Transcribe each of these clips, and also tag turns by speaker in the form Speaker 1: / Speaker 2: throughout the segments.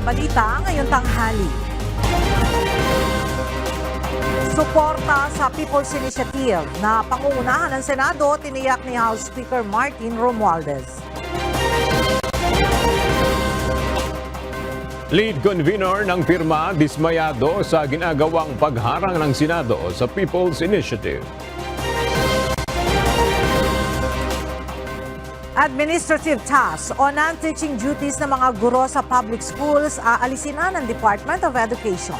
Speaker 1: balita ngayong tanghali. Suporta sa People's Initiative na pangungunahan ng Senado, tiniyak ni House Speaker Martin Romualdez.
Speaker 2: Lead convener ng pirma dismayado sa ginagawang pagharang ng Senado sa People's Initiative.
Speaker 1: Administrative tasks o non-teaching duties ng mga guro sa public schools aalisin na ng Department of Education.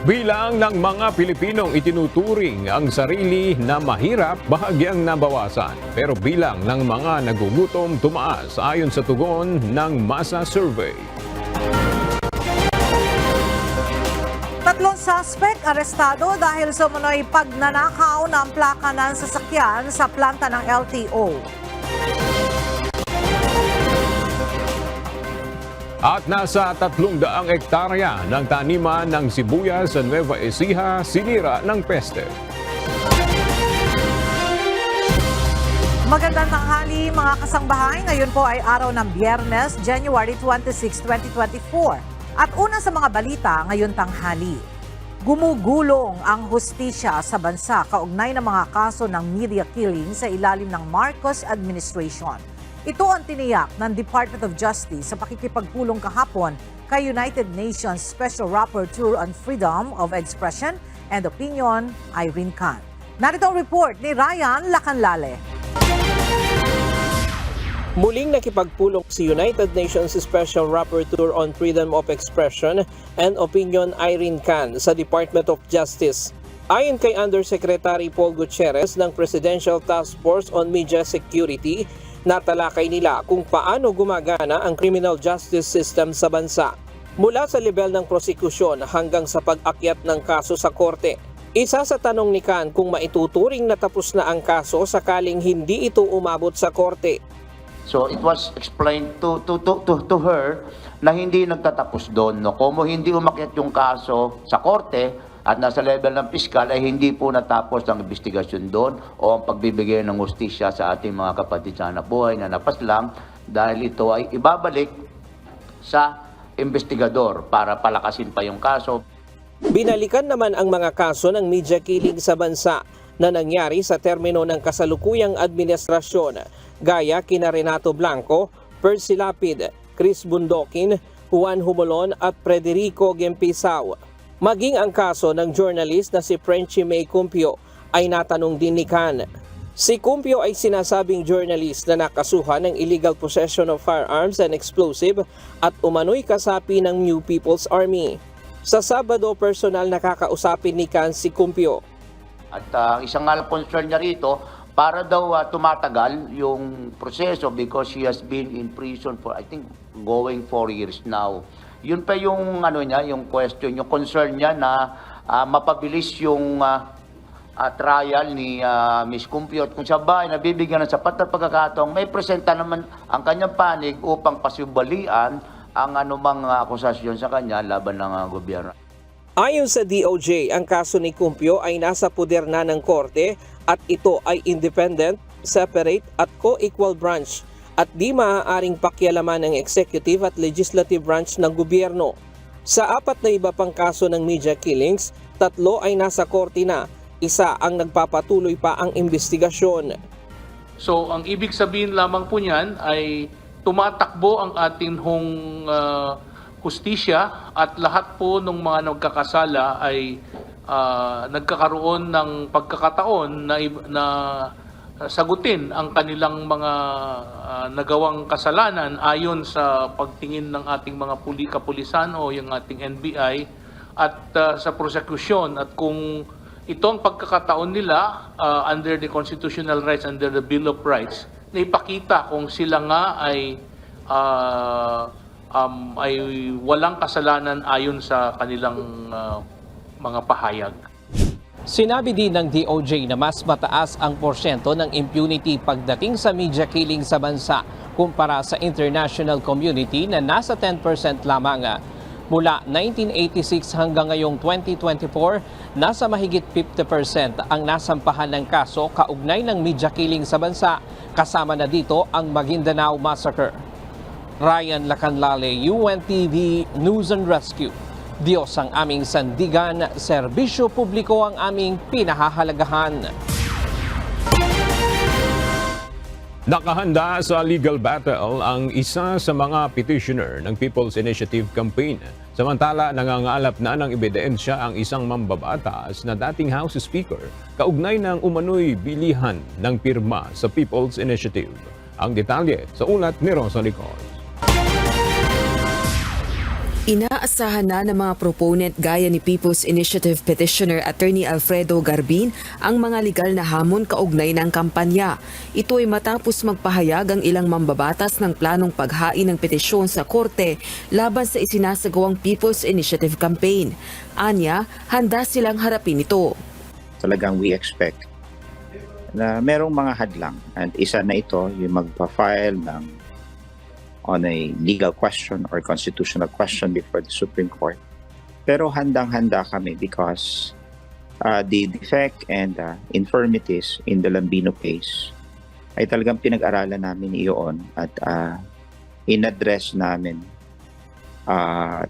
Speaker 2: Bilang ng mga Pilipinong itinuturing ang sarili na mahirap, bahagyang nabawasan. Pero bilang ng mga nagugutom tumaas ayon sa tugon ng Masa Survey.
Speaker 1: 3 suspect arestado dahil sa umano'y pagnanakaw ng plaka ng sasakyan sa planta ng LTO.
Speaker 2: At nasa 300 hektarya ng taniman ng sibuyas sa Nueva Ecija sinira ng peste.
Speaker 1: Magandang tanghali mga kasangbahay. Ngayon po ay araw ng Biyernes, January 26, 2024. At una sa mga balita ngayon tanghali. Gumugulong ang hustisya sa bansa kaugnay ng mga kaso ng media killing sa ilalim ng Marcos administration. Ito ang tiniyak ng Department of Justice sa pakikipagpulong kahapon kay United Nations Special Rapporteur on Freedom of Expression and Opinion, Irene Khan. Narito ang report ni Ryan Lacanlale.
Speaker 3: Muling nakipagpulong si United Nations Special Rapporteur on Freedom of Expression and Opinion, Irene Khan sa Department of Justice. Ayon kay Undersecretary Paul Gutierrez ng Presidential Task Force on Media Security, natalakay nila kung paano gumagana ang criminal justice system sa bansa. Mula sa level ng prosekusyon hanggang sa pag-akyat ng kaso sa korte. Isa sa tanong ni Khan kung maituturing na tapos na ang kaso sakaling hindi ito umabot sa korte.
Speaker 4: So it was explained to her na hindi nagtatapos doon. No? Kung hindi umakyat yung kaso sa korte, at nasa level ng piskal ay hindi po natapos ang investigasyon doon o ang pagbibigay ng hustisya sa ating mga kapatid sa hanapbuhay na napaslang dahil ito ay ibabalik sa investigador para palakasin pa yung kaso.
Speaker 3: Binalikan naman ang mga kaso ng media killing sa bansa na nangyari sa termino ng kasalukuyang administrasyon gaya kina Renato Blanco, Percy Lapid, Chris Bundokin, Juan Humolon at Frederico Gempisao. Maging ang kaso ng journalist na si Frenchie May Cumpio ay natanong din ni Khan. Si Cumpio ay sinasabing journalist na nakasuhan ng illegal possession of firearms and explosive at umano'y kasapi ng New People's Army. Sa Sabado, personal nakakausapin ni Khan si Cumpio.
Speaker 4: At isang concern niya rito, para daw tumatagal yung proseso because she has been in prison for I think going 4 years now. Yun pa yung niya, yung question, yung concern niya na mapabilis yung trial ni Ms. Cumpio at kung siya ba ay nabibigyan ng sapat na pagkakataong may presenta naman ang kanyang panig upang pasubalian ang anumang akusasyon sa kanya laban ng gobyerno.
Speaker 3: Ayon sa DOJ, ang kaso ni Cumpio ay nasa puder na ng korte at ito ay independent, separate at co-equal branch at di maaaring pakialaman ng executive at legislative branch ng gobyerno. Sa 4 na iba pang kaso ng media killings, 3 ay nasa korte na, isa ang nagpapatuloy pa ang investigasyon.
Speaker 5: So ang ibig sabihin lamang po niyan ay tumatakbo ang ating hustisya at lahat po ng mga nagkakasala ay nagkakaroon ng pagkakataon na sagutin ang kanilang mga nagawang kasalanan ayon sa pagtingin ng ating mga kapulisan o yung ating NBI at sa prosecution. At kung ito ang pagkakataon nila under the constitutional rights, under the Bill of Rights, na ipakita kung sila nga ay walang kasalanan ayon sa kanilang mga pahayag.
Speaker 3: Sinabi din ng DOJ na mas mataas ang porsyento ng impunity pagdating sa media killing sa bansa kumpara sa international community na nasa 10% lamang. Mula 1986 hanggang ngayong 2024, nasa mahigit 50% ang nasampahan ng kaso kaugnay ng media killing sa bansa, kasama na dito ang Maguindanao Massacre. Ryan Lacanlale, UNTV News and Rescue. Diyos ang aming sandigan, serbisyo publiko ang aming pinahahalagahan.
Speaker 2: Nakahanda sa legal battle ang isa sa mga petitioner ng People's Initiative Campaign. Samantala, nangangalap na ng ebidensya ang isang mambabatas na dating House Speaker kaugnay ng umano'y bilihan ng pirma sa People's Initiative. Ang detalye sa ulat ni Rosa Licos.
Speaker 6: Inaasahan na ng mga proponent gaya ni People's Initiative Petitioner Attorney Alfredo Garbin ang mga legal na hamon kaugnay ng kampanya. Ito ay matapos magpahayag ang ilang mambabatas ng planong paghain ng petisyon sa korte laban sa isinasagawang People's Initiative Campaign. Anya, handa silang harapin ito.
Speaker 7: Talagang we expect na merong mga hadlang, at isa na ito yung magpa-file on a legal question or constitutional question before the Supreme Court. Pero handang-handa kami because the defect and infirmities in the Lambino case ay talagang pinag-aralan namin iyon at in-address namin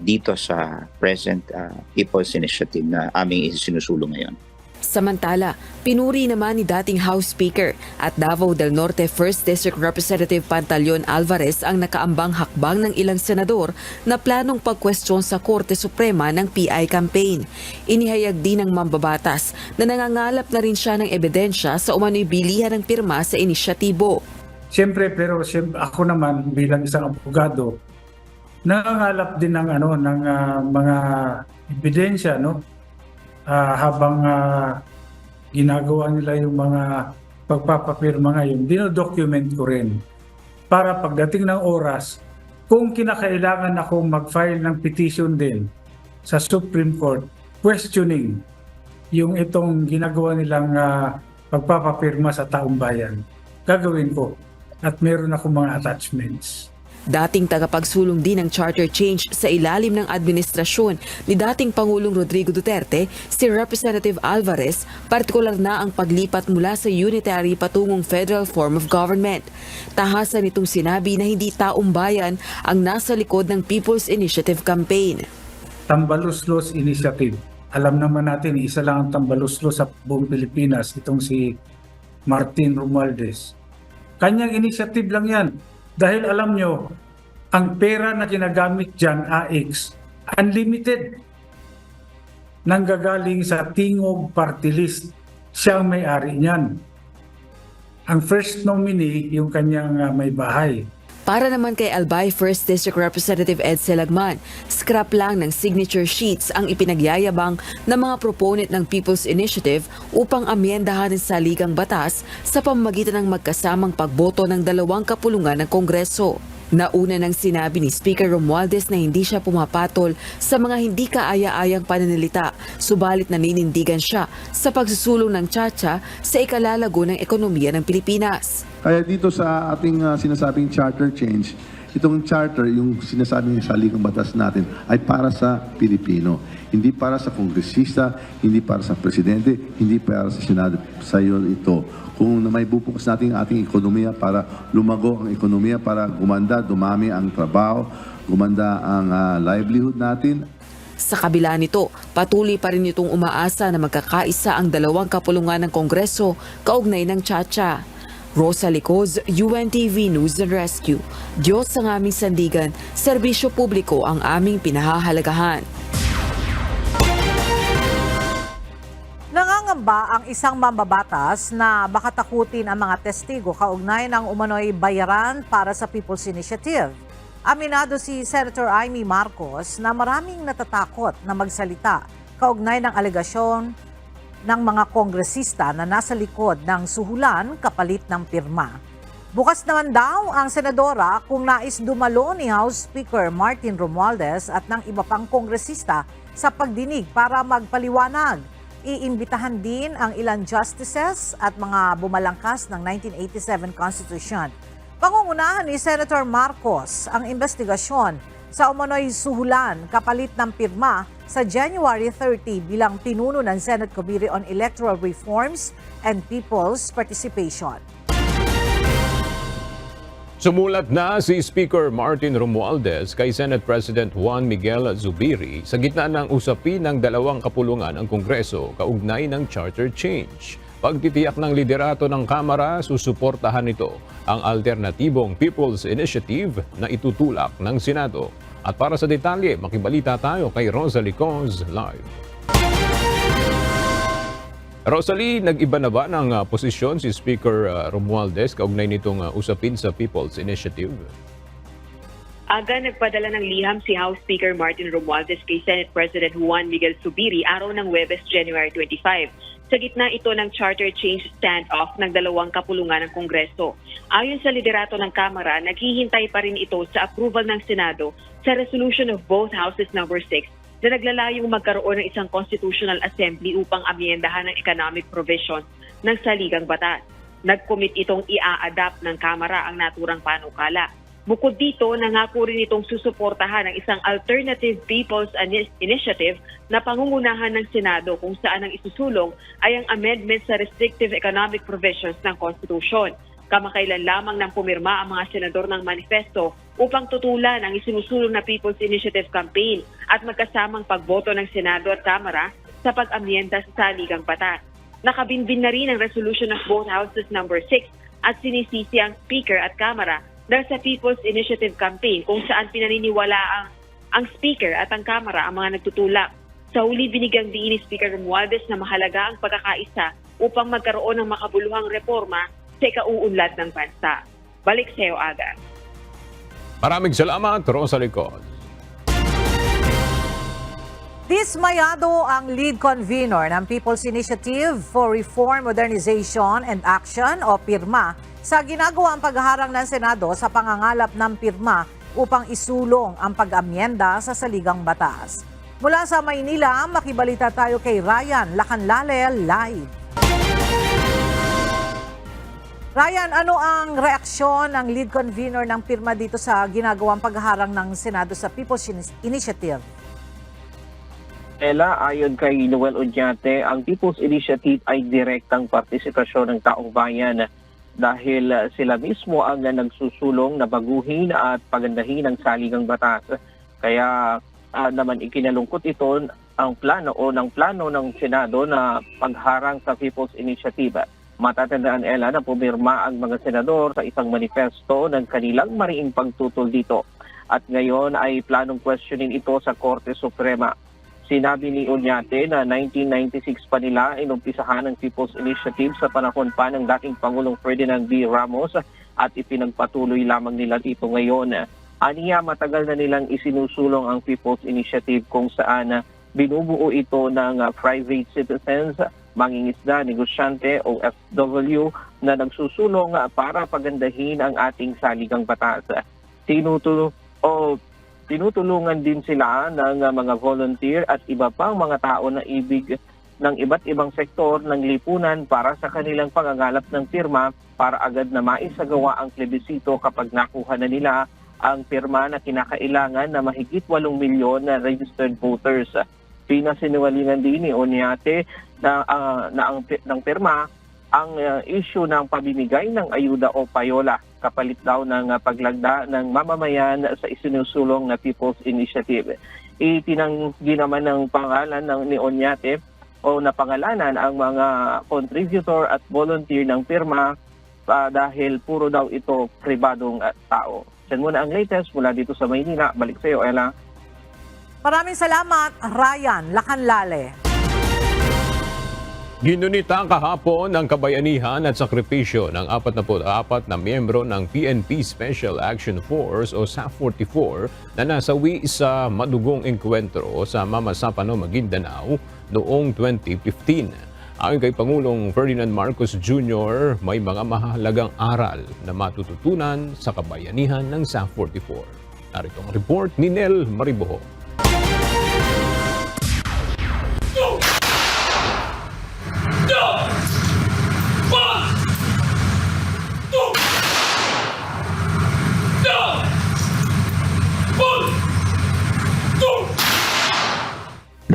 Speaker 7: dito sa present People's Initiative na aming isinusulong ngayon.
Speaker 6: Samantala, pinuri naman ni dating House Speaker at Davao del Norte 1st District Representative Pantaleon Alvarez ang nakaambang hakbang ng ilang senador na planong pagkwestiyon sa Korte Suprema ng PI campaign. Inihayag din ng mambabatas na nangangalap na rin siya ng ebidensya sa umano'y bilihan ng pirma sa inisyatibo.
Speaker 8: Siyempre, ako naman bilang isang abogado, nangangalap din ng mga ebidensya, habang ginagawa nila yung mga pagpapapirma ngayon, dinodocument ko rin para pagdating ng oras, kung kinakailangan akong mag-file ng petition din sa Supreme Court questioning yung itong ginagawa nilang pagpapapirma sa taong bayan, gagawin ko at meron akong mga attachments.
Speaker 6: Dating tagapagsulong din ng charter change sa ilalim ng administrasyon ni dating Pangulong Rodrigo Duterte, si Representative Alvarez, partikular na ang paglipat mula sa unitary patungong federal form of government. Tahasan itong sinabi na hindi taong bayan ang nasa likod ng People's Initiative Campaign.
Speaker 8: Tambaluslos Initiative. Alam naman natin, isa lang ang tambaluslos sa buong Pilipinas, itong si Martin Romualdez. Kanyang initiative lang yan. Dahil alam nyo, ang pera na ginagamit dyan, AX, unlimited. Nanggagaling sa Tingog Party List. Siya ang may-ari niyan. Ang first nominee, yung kanyang may bahay.
Speaker 6: Para naman kay Albay 1st District Representative Ed Selagman, scrap lang ng signature sheets ang ipinagyayabang ng mga proponent ng People's Initiative upang amyendahan sa saligang batas sa pamamagitan ng magkasamang pagboto ng dalawang kapulungan ng Kongreso. Nauna nang sinabi ni Speaker Romualdez na hindi siya pumapatol sa mga hindi kaaya-ayang pananalita, subalit naninindigan siya sa pagsusulong ng tsa-tsa sa ikalalago ng ekonomiya ng Pilipinas.
Speaker 9: Kaya dito sa ating sinasabing charter change, itong charter, yung sinasabing saligang batas natin, ay para sa Pilipino. Hindi para sa kongresista, hindi para sa presidente, hindi para sa Senado. Sa iyo ito. Kung may bubukas natin ang ating ekonomiya para lumago ang ekonomiya, para gumanda, dumami ang trabaho, gumanda ang livelihood natin.
Speaker 6: Sa kabila nito, patuloy pa rin itong umaasa na magkakaisa ang dalawang kapulungan ng Kongreso kaugnay ng tsa-tsa. Rosa Licos, UNTV News and Rescue. Diyos ang aming sandigan, serbisyo publiko ang aming pinahahalagahan.
Speaker 1: Nangangamba ang isang mambabatas na baka takutin ang mga testigo kaugnay ng umano'y bayaran para sa People's Initiative. Aminado si Senator Amy Marcos na maraming natatakot na magsalita kaugnay ng alegasyon ng mga kongresista na nasa likod ng suhulan kapalit ng pirma. Bukas naman daw ang senadora kung nais dumalo ni House Speaker Martin Romualdez at ng iba pang kongresista sa pagdinig para magpaliwanag. Iimbitahan din ang ilang justices at mga bumalangkas ng 1987 Constitution. Pangungunahan ni Senator Marcos ang investigasyon sa umano'y suhulan kapalit ng pirma sa January 30 bilang pinuno ng Senate Committee on Electoral Reforms and People's Participation.
Speaker 2: Sumulat na si Speaker Martin Romualdez kay Senate President Juan Miguel Zubiri sa gitna ng usapin ng dalawang kapulungan ng Kongreso kaugnay ng charter change. Pagtitiyak ng liderato ng Kamara, susuportahan nito ang alternatibong People's Initiative na itutulak ng Senado. At para sa detalye, makibalita tayo kay Rosalie Coz live. Rosalie, nag-iba na ba ng posisyon si Speaker Romualdez kaugnay nitong usapin sa People's Initiative?
Speaker 10: Aga nagpadala ng liham si House Speaker Martin Romualdez kay Senate President Juan Miguel Zubiri araw ng Huwebes, January 25. Sa gitna ito ng charter change standoff ng dalawang kapulungan ng Kongreso. Ayon sa liderato ng Kamara, naghihintay pa rin ito sa approval ng Senado sa resolution of both Houses number 6 na naglalayong magkaroon ng isang constitutional assembly upang amyendahan ng economic provisions ng saligang batas. Nag-commit itong ia-adapt ng Kamara ang naturang panukala. Bukod dito, nangako rin itong susuportahan ng isang alternative People's Initiative na pangungunahan ng Senado kung saan ang isusulong ay ang amendment sa restrictive economic provisions ng Konstitusyon. Kamakailan lamang nang pumirma ang mga senador ng manifesto upang tutulan ang isinusulong na People's Initiative campaign at magkasamang pagboto ng Senado at Kamara sa pag-amyenda sa saligang batas. Nakabinbin na rin ang resolution of both Houses number 6 at sinisisi ang Speaker at Kamara dahil sa People's Initiative campaign kung saan pinaniniwala ang Speaker at ang Kamara ang mga nagtutulak. Sa huli, binigyang diin ni Speaker Romualdez na mahalaga ang pagkakaisa upang magkaroon ng makabuluhang reforma sa ikauunlad ng bansa. Balik sa iyo, Aga.
Speaker 2: Maraming salamat, Rosalie Coz.
Speaker 1: Dismayado ang lead convener ng People's Initiative for Reform, Modernization and Action o PIRMA sa ginagawang pagharang ng Senado sa pangangalap ng PIRMA upang isulong ang pag-amyenda sa saligang batas. Mula sa Maynila, makibalita tayo kay Ryan Lacanlale live. Ryan, ano ang reaksyon ng lead convener ng PIRMA dito sa ginagawang pagharang ng Senado sa People's Initiative?
Speaker 3: Ella, ayon kay Noel Oñate, ang People's Initiative ay direktang partisipasyon ng taong bayan dahil sila mismo ang nagsusulong na baguhin at pagandahin ang saligang batas. Kaya naman ikinalungkot ito ang plano ng Senado na pagharang sa People's Initiative. Matatandaan, Ella, na pumirma ang mga senador sa isang manifesto ng kanilang mariing pagtutol dito. At ngayon ay planong questionin ito sa Korte Suprema. Sinabi ni Oñate na 1996 pa nila inumpisahan ang People's Initiative sa panahon pa ng dating Pangulong Ferdinand B. Ramos at ipinagpatuloy lamang nila ito ngayon. Aniya, matagal na nilang isinusulong ang People's Initiative kung saan binubuo ito ng private citizens, mangingisda, negosyante o OFW na nagsusulong para pagandahin ang ating saligang batas. Tinutulungan din sila ng mga volunteer at iba pang mga tao na ibig ng iba't ibang sektor ng lipunan para sa kanilang pangangalap ng pirma para agad na maisagawa ang plebisito kapag nakuha na nila ang pirma na kinakailangan na mahigit 8 milyon na registered voters. Pinasinuwalingan din ni Oñate ng pirma ang issue ng pamimigay ng ayuda o payola kapalit daw ng paglagda ng mamamayan sa isinusulong na People's Initiative. Itinanggi naman ng pangalan ni Oñate o napangalanan ang mga contributor at volunteer ng pirma dahil puro daw ito pribadong tao. Yan muna ang latest mula dito sa Maynila. Balik sa iyo, Ella.
Speaker 1: Maraming salamat, Ryan Lacanlale.
Speaker 2: Ginunita kahapon ng kabayanihan at sakripisyo ng 44 na miyembro ng PNP Special Action Force o SAF-44 na nasawi sa madugong engkwentro sa Mamasapano, Maguindanao noong 2015. Ayon kay Pangulong Ferdinand Marcos Jr., may mga mahalagang aral na matututunan sa kabayanihan ng SAF-44. Narito ang report ni Nel Mariboho.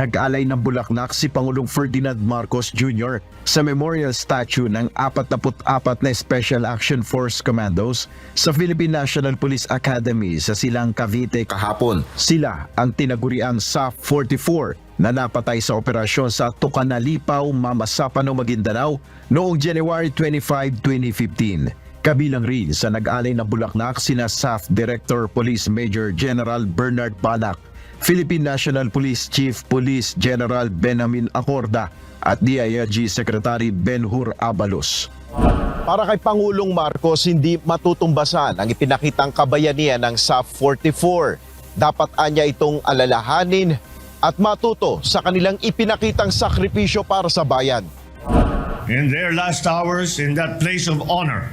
Speaker 11: nag-alay ng bulaklak si Pangulong Ferdinand Marcos Jr. sa memorial statue ng 44 na Special Action Force Commandos sa Philippine National Police Academy sa Silang Cavite kahapon. Sila ang tinaguriang SAF-44 na napatay sa operasyon sa Tucanalipaw, Mamasapano, Maguindanao noong January 25, 2015. Kabilang rin sa nag-alay ng bulaklak sina SAF Director Police Major General Bernard Palac, Philippine National Police Chief Police General Benjamin Acorda at DILG Secretary Ben-Hur Abalos.
Speaker 12: Para kay Pangulong Marcos, hindi matutumbasan ang ipinakitang kabayanihan ng SAF-44. Dapat anya itong alalahanin at matuto sa kanilang ipinakitang sakripisyo para sa bayan.
Speaker 13: In their last hours in that place of honor,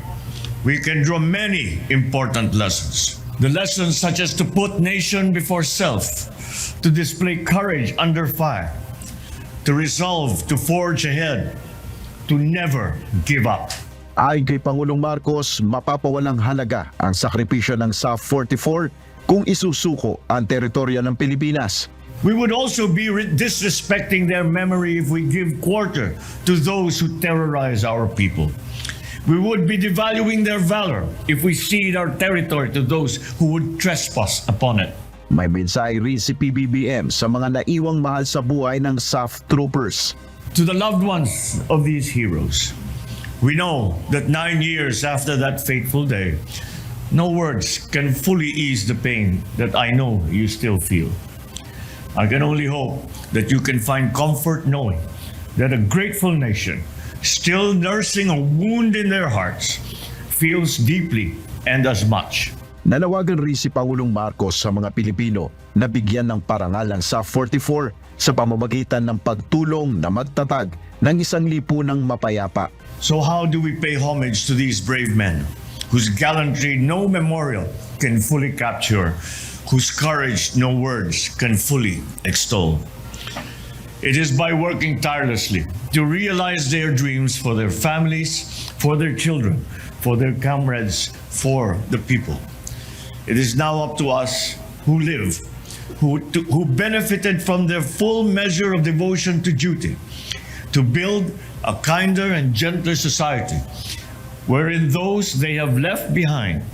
Speaker 13: we can draw many important lessons. The lessons such as to put nation before self, to display courage under fire, to resolve to forge ahead, to never give up.
Speaker 11: Ayon kay Pangulong Marcos, mapapawalang halaga ang sakripisyo ng SAF-44 kung isusuko ang teritoryo ng Pilipinas.
Speaker 13: We would also be disrespecting their memory if we give quarter to those who terrorize our people. We would be devaluing their valor if we cede our territory to those who would trespass upon it.
Speaker 11: May mensahe rin si PBBM sa mga naiwang mahal sa buhay ng SAF troopers.
Speaker 13: To the loved ones of these heroes, we know that 9 years after that fateful day, no words can fully ease the pain that I know you still feel. I can only hope that you can find comfort knowing that a grateful nation, still nursing a wound in their hearts, feels deeply and as much.
Speaker 11: Nanawagan rin si Pangulong Marcos sa mga Pilipino na bigyan ng parangal ang SAF-44 sa pamamagitan ng pagtulong na magtatag ng isang lipunang mapayapa.
Speaker 13: So how do we pay homage to these brave men, whose gallantry no memorial can fully capture, whose courage no words can fully extol? It is by working tirelessly to realize their dreams for their families, for their children, for their comrades, for the people. It is now up to us who live, who benefited from their full measure of devotion to duty, to build a kinder and gentler society, wherein those they have left behind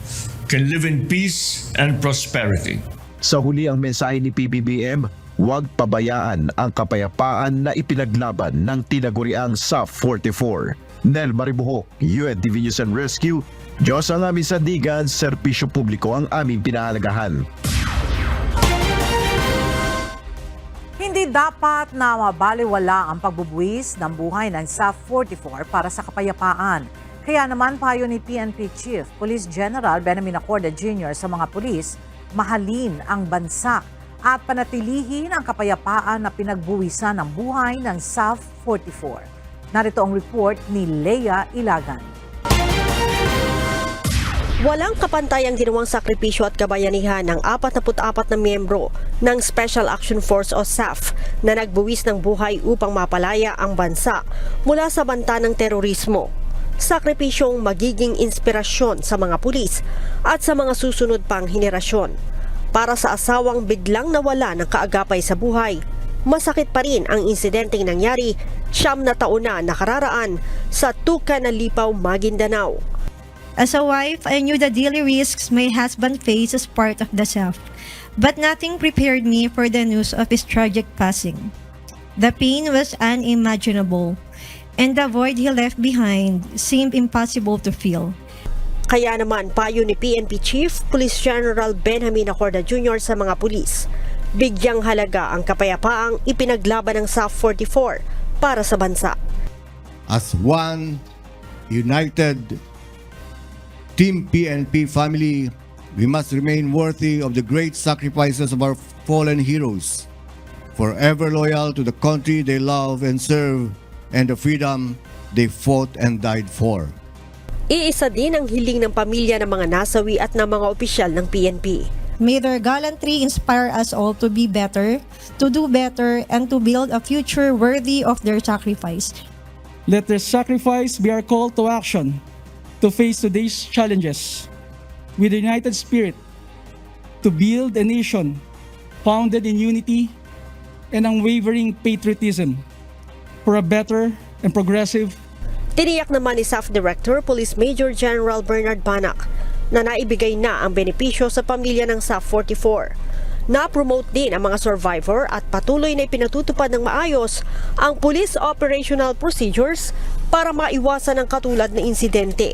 Speaker 13: can live in peace and prosperity.
Speaker 11: Sa huli ang mensahe ni PBBM, huwag pabayaan ang kapayapaan na ipinaglaban ng tinaguriang SAF-44. Nel Maribuhok, UNTV News and Rescue. Diyos ang aming sandigan, serbisyo publiko ang aming pinahalagahan.
Speaker 1: Hindi dapat na mabaliwala ang pagbubuwis ng buhay ng SAF-44 para sa kapayapaan. Kaya naman payo ni PNP Chief Police General Benjamin Acorda Jr. sa mga pulis, mahalin ang bansa at panatilihin ang kapayapaan na pinagbuwisan ng buhay ng SAF-44. Narito ang report ni Leia Ilagan.
Speaker 14: Walang kapantayang ginawang sakripisyo at kabayanihan ng 44 na miyembro ng Special Action Force o SAF na nagbuwis ng buhay upang mapalaya ang bansa mula sa banta ng terorismo. Sakripisyong magiging inspirasyon sa mga pulis at sa mga susunod pang henerasyon. Para sa asawang biglang nawala ng kaagapay sa buhay, masakit pa rin ang insidenteng nangyari 9 na taon na nakararaan sa Tucanalipaw, Maguindanao.
Speaker 15: As a wife, I knew the daily risks my husband faced as part of the SAF, but nothing prepared me for the news of his tragic passing. The pain was unimaginable, and the void he left behind seemed impossible to fill.
Speaker 14: Kaya naman payo ni PNP Chief Police General Benjamin Acorda Jr. sa mga pulis, bigyang halaga ang kapayapaang ipinaglaban ng SAF-44 para sa bansa.
Speaker 16: As one united Team PNP family, we must remain worthy of the great sacrifices of our fallen heroes, forever loyal to the country they love and serve and the freedom they fought and died for.
Speaker 14: Iisa din ang hiling ng pamilya ng mga nasawi at ng mga opisyal ng PNP.
Speaker 15: May their gallantry inspire us all to be better, to do better, and to build a future worthy of their sacrifice.
Speaker 17: Let their sacrifice be our call to action to face today's challenges with a united spirit to build a nation founded in unity, and unwavering patriotism for a better and progressive.
Speaker 14: Tiniyak naman ni SAF Director Police Major General Bernard Banak na naibigay na ang benepisyo sa pamilya ng SAF 44. Na-promote din ang mga survivor at patuloy na ipinatutupad ng maayos ang police operational procedures para maiwasan ang katulad na insidente.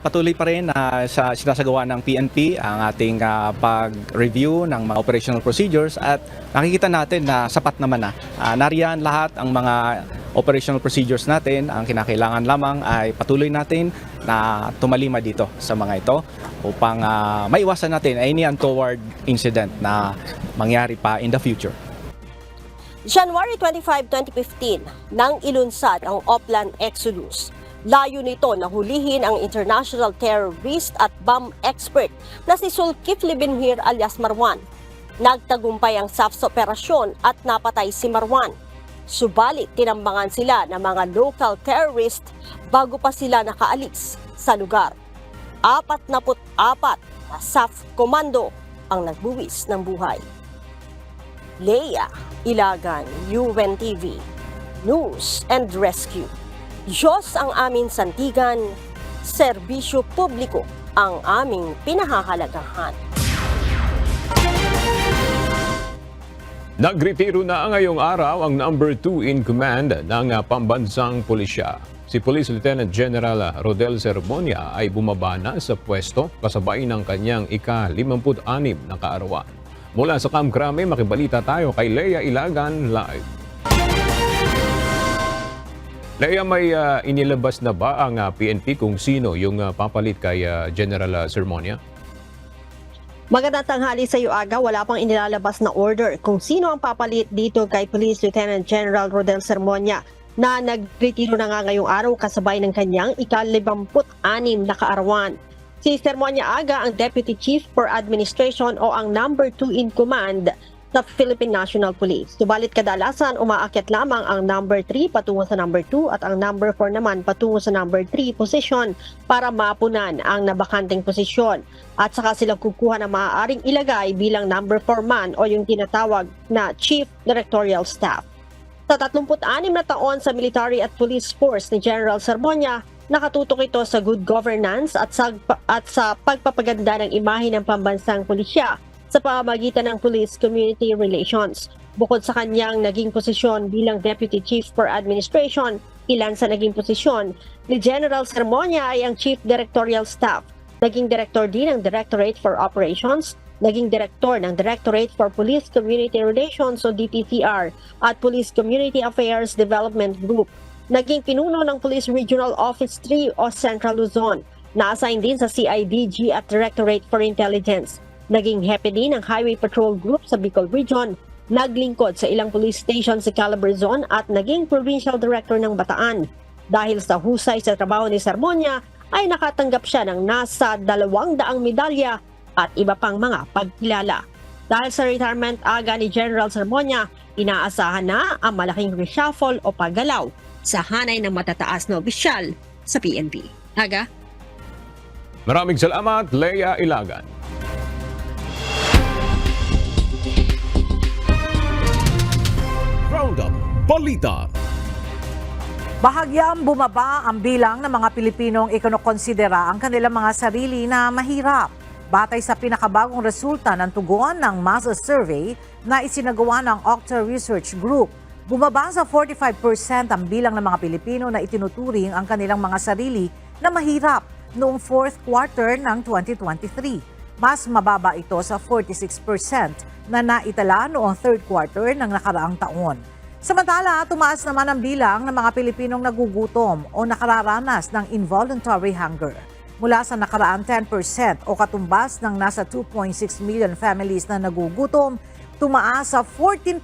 Speaker 18: Patuloy pa rin sa sinasagawa ng PNP ang ating pag-review ng mga operational procedures at nakikita natin na sapat naman na. Nariyan lahat ang mga operational procedures natin. Ang kinakailangan lamang ay patuloy natin na tumalima dito sa mga ito upang maiwasan natin any untoward incident na mangyari pa in the future.
Speaker 14: January 25, 2015, nang ilunsad ang Oplan Exodus. Layo nito na hulihin ang international terrorist at bomb expert na si Zulkifli Benhir alias Marwan. Nagtagumpay ang SAF sa operasyon at napatay si Marwan. Subalit tinambangan sila ng mga local terrorist bago pa sila nakaalis sa lugar. 44 na SAF komando ang nagbuwis ng buhay. Leia Ilagan, UNTV, News and Rescue. Diyos ang aming sandigan, serbisyo publiko ang aming pinahahalagahan.
Speaker 2: Nagretiro na ngayong araw ang number 2 in command ng pambansang pulisya. Si Police Lieutenant General Rodel Sermonia ay bumaba na sa pwesto kasabay ng kanyang ika-56 na kaarawan. Mula sa Camp Crame, makibalita tayo kay Leia Ilagan live. Leia, may inilabas na ba ang PNP kung sino yung papalit kay General Sermonia?
Speaker 14: Magandang tanghali sa iyo, Aga. Wala pang inilalabas na order kung sino ang papalit dito kay Police Lieutenant General Rodel Sermonia na nagretiro na nga ngayong araw kasabay ng kanyang ika-56 na kaarawan. Si Sermonia, Aga, ang Deputy Chief for Administration o ang number 2 in command sa Philippine National Police. Subalit kadalasan umaakyat lamang ang number 3 patungo sa number 2 at ang number 4 naman patungo sa number 3 posisyon para mapunan ang nabakanting posisyon. At saka sila kukuha na maaaring ilagay bilang number 4 man o yung tinatawag na Chief Directorial Staff. Sa 36 na taon sa military at police force ni General Sermonia, nakatutok ito sa good governance at sa pagpapaganda ng imahe ng pambansang pulisya sa pamamagitan ng Police Community Relations. Bukod sa kanyang naging posisyon bilang Deputy Chief for Administration, ilan sa naging posisyon ni General Sermonia ay ang Chief Directorial Staff, naging Director din ng Directorate for Operations, naging Director ng Directorate for Police Community Relations o DPCR at Police Community Affairs Development Group, naging pinuno ng Police Regional Office 3 o Central Luzon, na-assign din sa CIDG at Directorate for Intelligence. Naging hepe din ng Highway Patrol Group sa Bicol Region, naglingkod sa ilang police station sa Calabarzon at naging Provincial Director ng Bataan. Dahil sa husay sa trabaho ni Sermonia, ay nakatanggap siya ng nasa 200 medalya at iba pang mga pagkilala. Dahil sa retirement aga ni General Sermonia, inaasahan na ang malaking reshuffle o paggalaw sa hanay ng matataas na opisyal sa PNP. Aga?
Speaker 2: Maraming salamat, Leia Ilagan. Roundup Balita.
Speaker 1: Bahagyang bumaba ang bilang ng mga Pilipinong ikonokonsidera ang kanilang mga sarili na mahirap. Batay sa pinakabagong resulta ng tugon ng Masa Survey na isinagawa ng Okta Research Group, bumaba sa 45% ang bilang ng mga Pilipino na itinuturing ang kanilang mga sarili na mahirap noong fourth quarter ng 2023. Mas mababa ito sa 46% na naitala noong third quarter ng nakaraang taon. Samantala, tumaas naman ang bilang ng mga Pilipinong nagugutom o nakararanas ng involuntary hunger. Mula sa nakaraang 10% o katumbas ng nasa 2.6 million families na nagugutom, tumaas sa 14%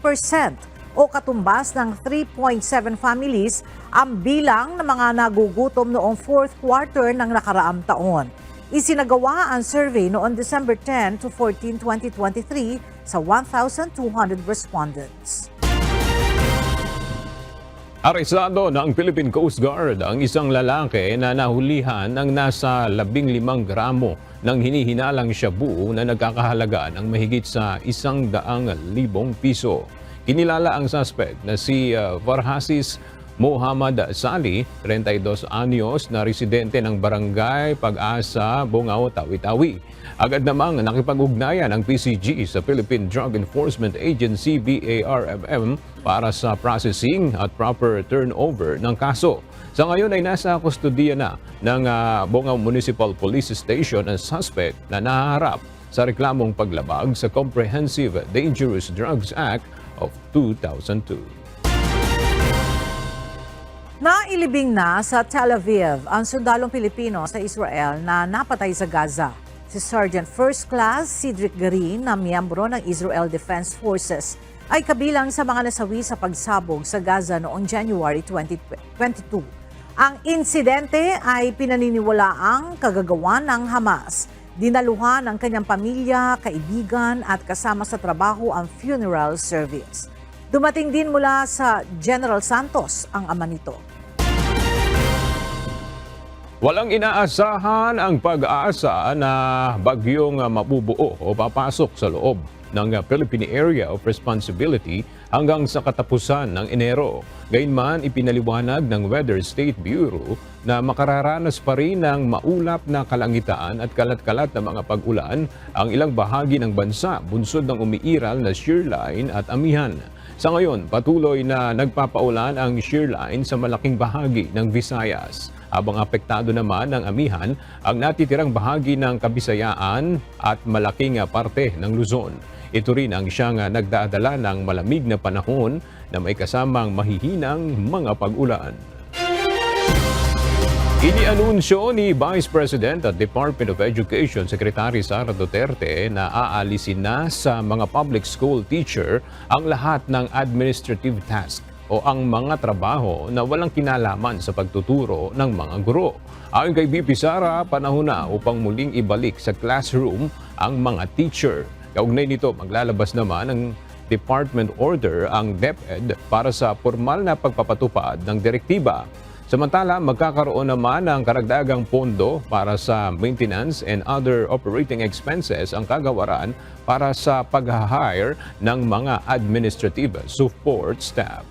Speaker 1: o katumbas ng 3.7 families ang bilang ng mga nagugutom noong fourth quarter ng nakaraang taon. Isinagawa ang survey noong December 10 to 14, 2023 sa 1,200 respondents.
Speaker 2: Aresado ng Philippine Coast Guard ang isang lalaki na nahulihan ng nasa 15 gramo ng hinihinalang shabu na nagkakahalaga ng mahigit sa 100,000 piso. Kinilala ang suspect na si Farhasis Muhammad Sali, 32 anyos, na residente ng Barangay Pag-asa, Bungao, Tawi-Tawi. Agad namang nakipag-ugnayan ang PCG sa Philippine Drug Enforcement Agency BARMM para sa processing at proper turnover ng kaso. Sa ngayon ay nasa kustudiya na ng Bungao Municipal Police Station ang suspect na nahaharap sa reklamong paglabag sa Comprehensive Dangerous Drugs Act of 2002.
Speaker 1: Nailibing na sa Tel Aviv ang sundalong Pilipino sa Israel na napatay sa Gaza. Si Sergeant First Class Cedric Garin na miyembro ng Israel Defense Forces ay kabilang sa mga nasawi sa pagsabog sa Gaza noong January 2022. Ang insidente ay pinaniniwalaang kagagawan ng Hamas. Dinaluhan ng kanyang pamilya, kaibigan at kasama sa trabaho ang funeral service. Dumating din mula sa General Santos ang ama nito.
Speaker 2: Walang inaasahan ang pag-aasa na bagyong mabubuo o papasok sa loob ng Philippine Area of Responsibility hanggang sa katapusan ng Enero. Gayunman, ipinaliwanag ng Weather State Bureau na makararanas pa rin ng maulap na kalangitan at kalat-kalat na mga pag-ulan ang ilang bahagi ng bansa bunsod ng umiiral na shear line at amihan. Sa ngayon, patuloy na nagpapaulan ang shear line sa malaking bahagi ng Visayas. Habang apektado naman ng amihan ang natitirang bahagi ng Kabisayaan at malaking parte ng Luzon. Ito rin ang siyang nagdadala ng malamig na panahon na may kasamang mahihinang mga pag-ulan. Inianunsyo ni Vice President at Department of Education Secretary Sara Duterte na aalisin na sa mga public school teacher ang lahat ng administrative task o ang mga trabaho na walang kinalaman sa pagtuturo ng mga guro. Ayon kay VP Sara, panahon na upang muling ibalik sa classroom ang mga teacher. Kaugnay nito, maglalabas naman ng Department Order ang DepEd para sa formal na pagpapatupad ng direktiba. Samantala, magkakaroon naman ng karagdagang pondo para sa maintenance and other operating expenses ang kagawaran para sa pag-hire ng mga administrative support staff.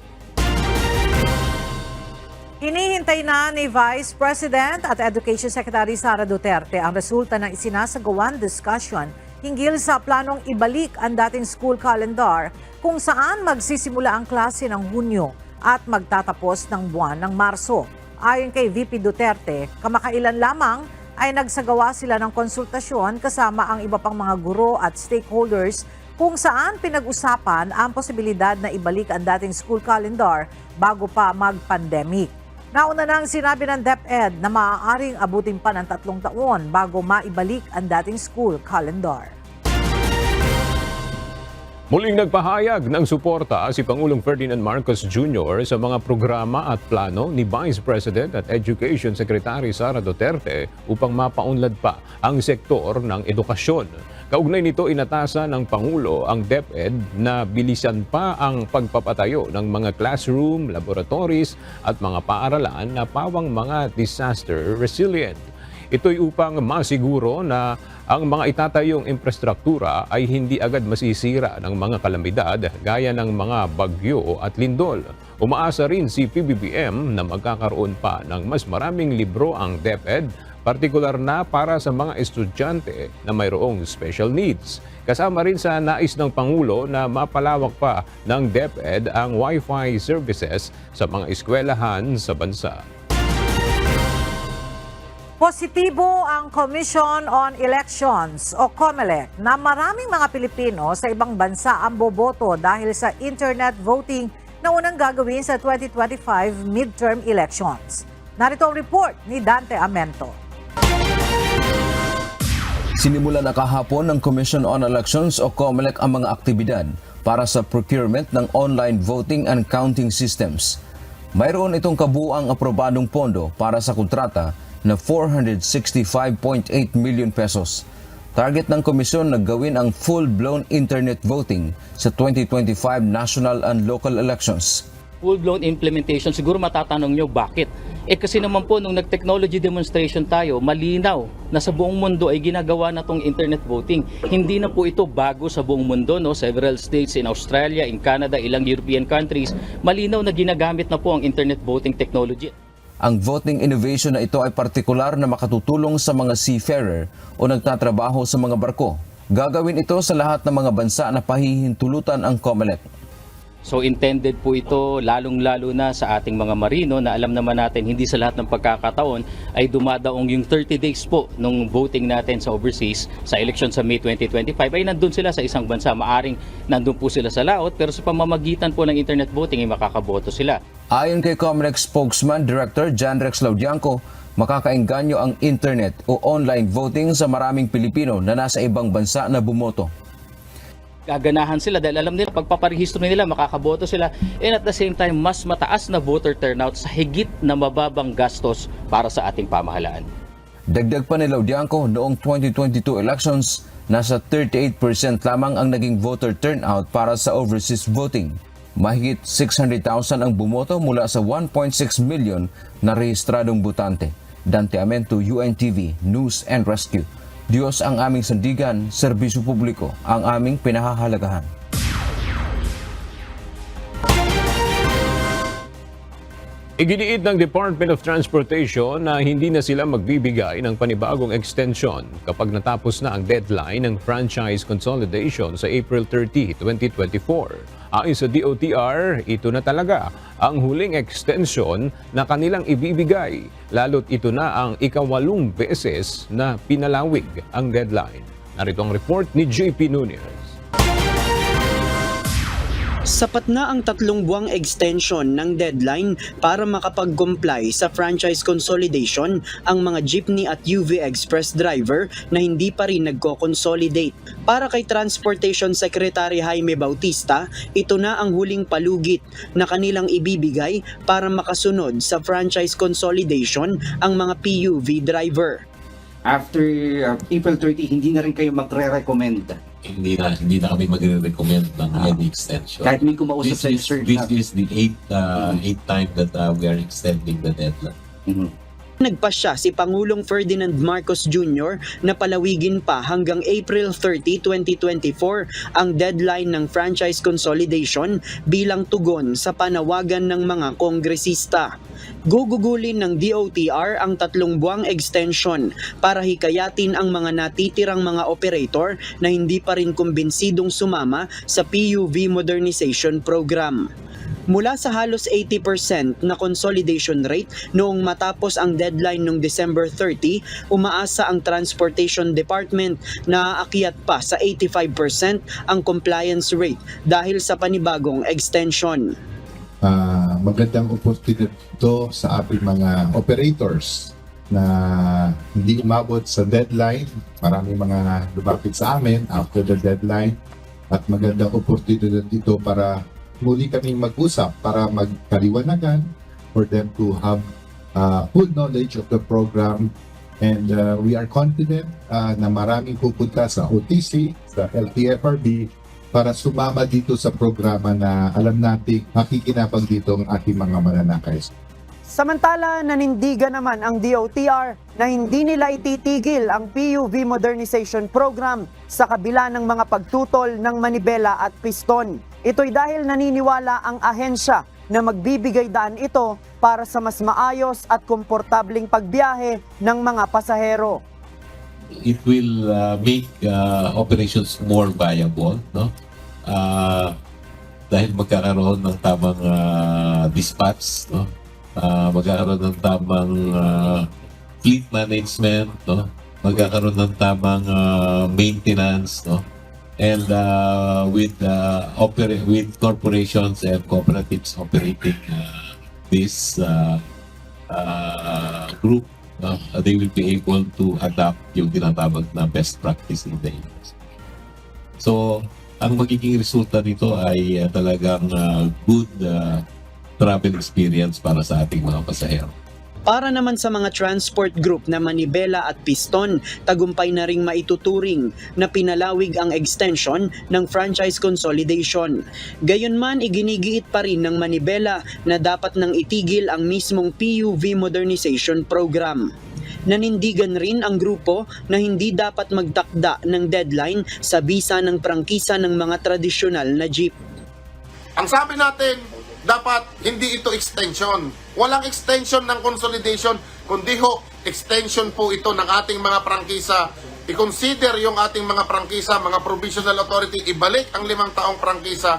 Speaker 1: Hinihintay na ni Vice President at Education Secretary Sara Duterte ang resulta ng isinasagawan discussion hinggil sa planong ibalik ang dating school calendar kung saan magsisimula ang klase ng Hunyo at magtatapos ng buwan ng Marso. Ayon kay VP Duterte, kamakailan lamang ay nagsagawa sila ng konsultasyon kasama ang iba pang mga guro at stakeholders kung saan pinag-usapan ang posibilidad na ibalik ang dating school calendar bago pa mag-pandemic. Nauna nang sinabi ng DepEd na maaaring abutin pa ng 3 taon bago maibalik ang dating school calendar.
Speaker 2: Muling nagpahayag ng suporta si Pangulong Ferdinand Marcos Jr. sa mga programa at plano ni Vice President at Education Secretary Sara Duterte upang mapaunlad pa ang sektor ng edukasyon. Kaugnay nito, inatasan ng Pangulo ang DepEd na bilisan pa ang pagpapatayo ng mga classroom, laboratories at mga paaralan na pawang mga disaster resilient. Ito'y upang masiguro na ang mga itatayong infrastruktura ay hindi agad masisira ng mga kalamidad gaya ng mga bagyo at lindol. Umaasa rin si PBBM na magkakaroon pa ng mas maraming libro ang DepEd, partikular na para sa mga estudyante na mayroong special needs. Kasama rin sa nais ng Pangulo na mapalawak pa ng DepEd ang Wi-Fi services sa mga eskwelahan sa bansa.
Speaker 1: Positibo ang Commission on Elections o COMELEC na maraming mga Pilipino sa ibang bansa ang boboto dahil sa internet voting na unang gagawin sa 2025 midterm elections. Narito ang report ni Dante Amento.
Speaker 19: Sinimula na kahapon ng Commission on Elections o COMELEC ang mga aktibidad para sa procurement ng online voting and counting systems. Mayroon itong kabuuang aprobadong pondo para sa kontrata na 465.8 million pesos. Target ng komisyon na gawin ang full-blown internet voting sa 2025 national and local elections.
Speaker 20: full-blown implementation, siguro matatanong nyo bakit? Kasi naman po nung nag-technology demonstration tayo, malinaw na sa buong mundo ay ginagawa na tong internet voting. Hindi na po ito bago sa buong mundo, no? Several states in Australia, in Canada, ilang European countries, malinaw na ginagamit na po ang internet voting technology.
Speaker 19: Ang voting innovation na ito ay partikular na makatutulong sa mga seafarer o nagtatrabaho sa mga barko. Gagawin ito sa lahat ng mga bansa na pahihintulutan ang COMELEC.
Speaker 20: So intended po ito lalong-lalo na sa ating mga marino na alam naman natin hindi sa lahat ng pagkakataon ay dumadaong yung 30 days po nung voting natin sa overseas sa election sa May 2025 ay nandun sila sa isang bansa. Maaring nandun po sila sa laot pero sa pamamagitan po ng internet voting ay makakaboto sila.
Speaker 19: Ayon kay COMELEC spokesman Director John Rex Laudianco, makakaengganyo ang internet o online voting sa maraming Pilipino na nasa ibang bansa na bumoto.
Speaker 20: Gaganahan sila dahil alam nila pagpaparehistro nila makakaboto sila and at the same time mas mataas na voter turnout sa higit na mababang gastos para sa ating pamahalaan.
Speaker 19: Dagdag pa ni Laudianco, noong 2022 elections, nasa 38% lamang ang naging voter turnout para sa overseas voting. Mahigit 600,000 ang bumoto mula sa 1.6 million na rehistradong botante. Dante Amento, UNTV, News and Rescue. Diyos ang aming sandigan, serbisyo publiko ang aming pinahahalagahan.
Speaker 2: Iginiit ng Department of Transportation na hindi na sila magbibigay ng panibagong extension kapag natapos na ang deadline ng franchise consolidation sa April 30, 2024. Ayon sa DOTR, ito na talaga ang huling extension na kanilang ibibigay, lalo't ito na ang ika-8 beses na pinalawig ang deadline. Narito ang report ni JP Nunez.
Speaker 21: Sapat na ang 3 buwang extension ng deadline para makapag-comply sa franchise consolidation ang mga jeepney at UV Express driver na hindi pa rin nagko-consolidate. Para kay Transportation Secretary Jaime Bautista, ito na ang huling palugit na kanilang ibibigay para makasunod sa franchise consolidation ang mga PUV driver.
Speaker 22: After April 30, hindi na rin kayo magre-recommend?
Speaker 23: Hindi na kami magre-recommend ng any extension.
Speaker 22: Kahit may kumausap sa sir.
Speaker 23: This is the eighth time that we are extending the deadline.
Speaker 21: Nagpasya si Pangulong Ferdinand Marcos Jr. na palawigin pa hanggang April 30, 2024 ang deadline ng franchise consolidation bilang tugon sa panawagan ng mga kongresista. Gugugulin ng DOTR ang 3 buwang extension para hikayatin ang mga natitirang mga operator na hindi pa rin kumbinsidong sumama sa PUV modernization program. Mula sa halos 80% na consolidation rate noong matapos ang deadline noong December 30, umaasa ang Transportation Department na aakyat pa sa 85% ang compliance rate dahil sa panibagong extension.
Speaker 24: Magandang opportunity ito sa ating mga operators na hindi umabot sa deadline. Maraming mga lumapit sa amin after the deadline at magandang opportunity ito para muli kaming mag-usap para magkaliwanagan for them to have full knowledge of the program and we are confident na maraming pupunta sa OTC, sa LTFRB para sumama dito sa programa na alam natin makikinabang dito ang ating mga mananakay.
Speaker 21: Samantala, nanindigan naman ang DOTR na hindi nila ititigil ang PUV modernization program sa kabila ng mga pagtutol ng manibela at piston. Ito'y dahil naniniwala ang ahensya na magbibigay daan ito para sa mas maayos at komportabling pagbiyahe ng mga pasahero.
Speaker 23: It will make operations more viable, no? Dahil magkakaroon ng tamang dispatch, no? Magkakaroon ng tamang fleet management, no? Magkakaroon ng tamang maintenance, no? And with corporations and cooperatives operating this group, they will be able to adapt yung tinatawag na best practice in the industry. So, ang magiging resulta nito ay talagang good travel experience para sa ating mga pasahero.
Speaker 21: Para naman sa mga transport group na Manibela at Piston, tagumpay na ring maituturing na pinalawig ang extension ng franchise consolidation. Gayunman, iginigiit pa rin ng Manibela na dapat nang itigil ang mismong PUV modernization program. Nanindigan rin ang grupo na hindi dapat magtakda ng deadline sa bisa ng prangkisa ng mga tradisyonal na jeep.
Speaker 4: Ang sabi natin, dapat hindi ito extension. Walang extension ng consolidation, kundi extension po ito ng ating mga prangkisa. I-consider yung ating mga prangkisa, mga provisional authority, ibalik ang 5 taong prangkisa.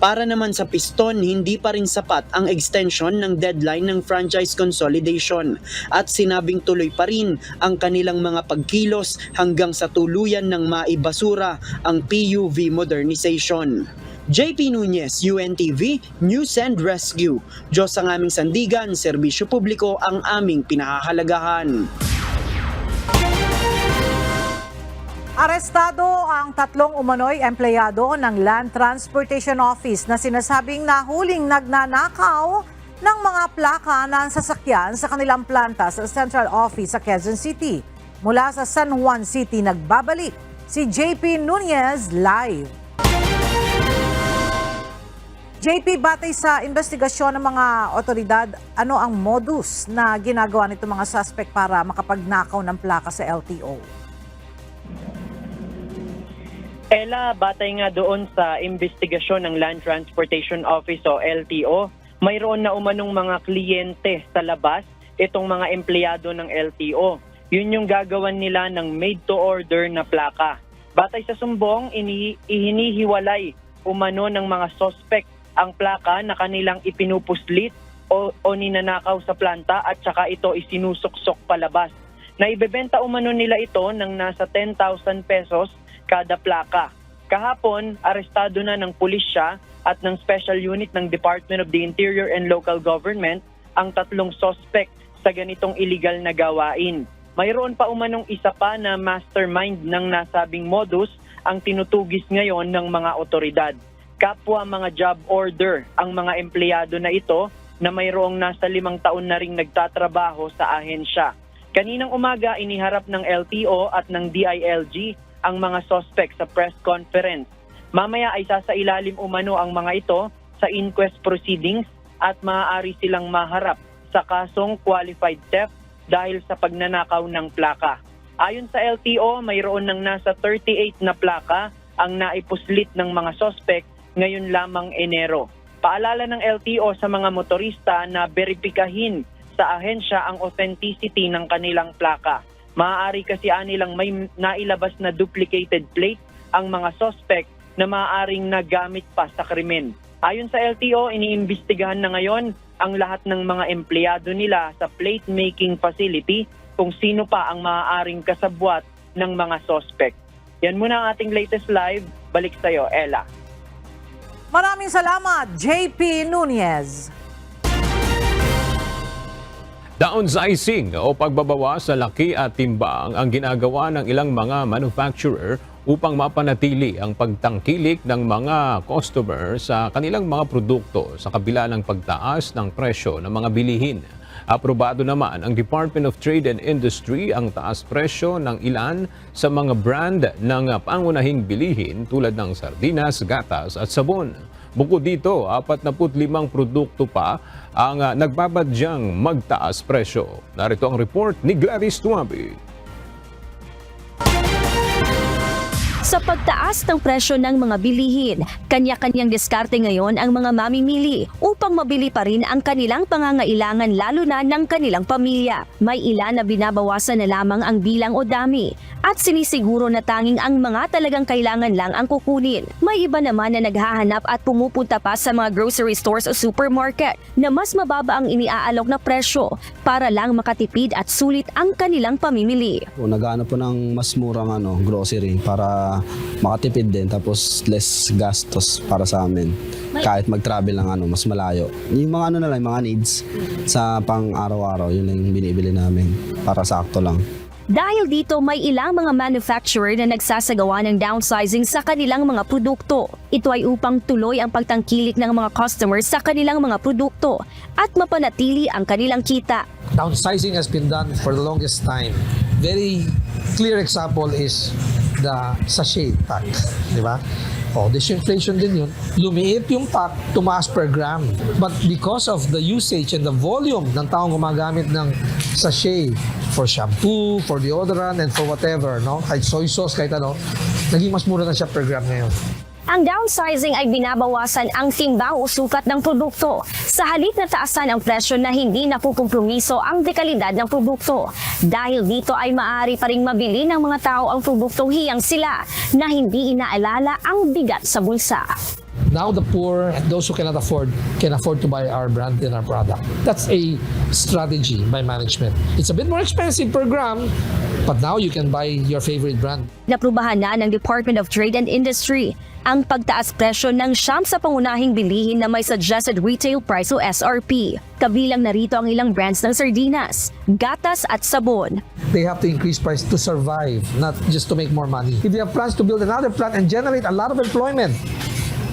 Speaker 21: Para naman sa Piston, hindi pa rin sapat ang extension ng deadline ng franchise consolidation at sinabing tuloy pa rin ang kanilang mga pagkilos hanggang sa tuluyan ng maibasura ang PUV modernization. JP Nunez, UNTV, News and Rescue. Diyos ang aming sandigan, serbisyo publiko ang aming pinahahalagahan.
Speaker 1: Arestado ang 3 umano'y empleyado ng Land Transportation Office na sinasabing nahuling nagnanakaw ng mga plaka ng sasakyan sa kanilang planta sa Central Office sa Quezon City. Mula sa San Juan City, nagbabalik si JP Nunez live. JP, batay sa investigasyon ng mga otoridad, ano ang modus na ginagawa nito mga suspect para makapagnakaw ng plaka sa LTO?
Speaker 5: Ella, batay nga doon sa investigasyon ng Land Transportation Office o LTO, mayroon na umanong mga kliyente sa labas itong mga empleyado ng LTO. Yun yung gagawan nila ng made-to-order na plaka. Batay sa sumbong, hinihiwalay umano ng mga suspect ang plaka na kanilang ipinupuslit o ninanakaw sa planta at saka ito isinusuksok palabas. Naibebenta umano nila ito ng nasa 10,000 pesos kada plaka. Kahapon, arestado na ng pulisya at ng Special Unit ng Department of the Interior and Local Government ang 3 suspect sa ganitong illegal na gawain. Mayroon pa umanong isa pa na mastermind ng nasabing modus ang tinutugis ngayon ng mga otoridad. Kapwa mga job order ang mga empleyado na ito na mayroong nasa 5 taon na ring nagtatrabaho sa ahensya. Kaninang umaga, iniharap ng LTO at ng DILG ang mga suspect sa press conference. Mamaya ay sasailalim umano ang mga ito sa inquest proceedings at maaari silang maharap sa kasong qualified theft dahil sa pagnanakaw ng plaka. Ayon sa LTO, mayroon ng nasa 38 na plaka ang naipuslit ng mga suspect ngayon lamang Enero. Paalala ng LTO sa mga motorista na beripikahin sa ahensya ang authenticity ng kanilang plaka. Maaari kasi anilang may nailabas na duplicated plate ang mga suspect na maaaring nagamit pa sa krimen. Ayon sa LTO, iniimbestigahan na ngayon ang lahat ng mga empleyado nila sa plate making facility kung sino pa ang maaaring kasabwat ng mga suspect. Yan muna ang ating latest live. Balik sa iyo, Ella.
Speaker 1: Maraming salamat, JP Nunez.
Speaker 2: Downsizing o pagbabawas sa laki at timbang ang ginagawa ng ilang mga manufacturer upang mapanatili ang pagtangkilik ng mga customer sa kanilang mga produkto sa kabila ng pagtaas ng presyo ng mga bilihin. Aprobado naman ang Department of Trade and Industry ang taas presyo ng ilan sa mga brand ng pangunahing bilihin tulad ng sardinas, gatas at sabon. Bukod dito, 45 produkto pa ang nagbabadyang magtaas presyo. Narito ang report ni Gladys Tuabi.
Speaker 7: Sa pagtaas ng presyo ng mga bilihin, kanya-kanyang diskarte ngayon ang mga mamimili upang mabili pa rin ang kanilang pangangailangan lalo na ng kanilang pamilya. May ilan na binabawasan na lamang ang bilang o dami at sinisiguro na tanging ang mga talagang kailangan lang ang kukunin. May iba naman na naghahanap at pumupunta pa sa mga grocery stores o supermarket na mas mababa ang iniaalok na presyo para lang makatipid at sulit ang kanilang pamimili.
Speaker 8: Naghahanap po ng mas murang grocery para makatipid din tapos less gastos para sa amin. Kahit mag-travel ng mas malayo. Yung mga na lang, mga needs sa pang araw-araw, yun lang yung binibili namin para sakto lang.
Speaker 7: Dahil dito may ilang mga manufacturer na nagsasagawa ng downsizing sa kanilang mga produkto. Ito ay upang tuloy ang pagtangkilik ng mga customers sa kanilang mga produkto at mapanatili ang kanilang kita.
Speaker 3: Downsizing has been done for the longest time. Very clear example is the sachet pack, di ba? Disinflation din yun. Lumiit yung pack, tumaas per gram. But because of the usage and the volume ng taong gumagamit ng sachet for shampoo, for deodorant, and for whatever, no? Kahit soy sauce, kahit ano, naging mas mura na siya per gram ngayon.
Speaker 7: Ang downsizing ay binabawasan ang timbang o sukat ng produkto sa halip na taasan ang presyo na hindi napukompromiso ang dekalidad ng produkto. Dahil dito ay maaari pa ring mabili ng mga tao ang produktong hiyang sila na hindi inaalala ang bigat sa bulsa.
Speaker 3: Now the poor and those who cannot afford can afford to buy our brand and our product. That's a strategy by management. It's a bit more expensive per gram, but now you can buy your favorite brand.
Speaker 7: Naprubahan na ng Department of Trade and Industry ang pagtaas presyo ng siyam sa pangunahing bilihin na may suggested retail price o SRP. Kabilang narito ang ilang brands ng sardinas, gatas at sabon.
Speaker 3: They have to increase price to survive, not just to make more money. If they have plans to build another plant and generate a lot of employment,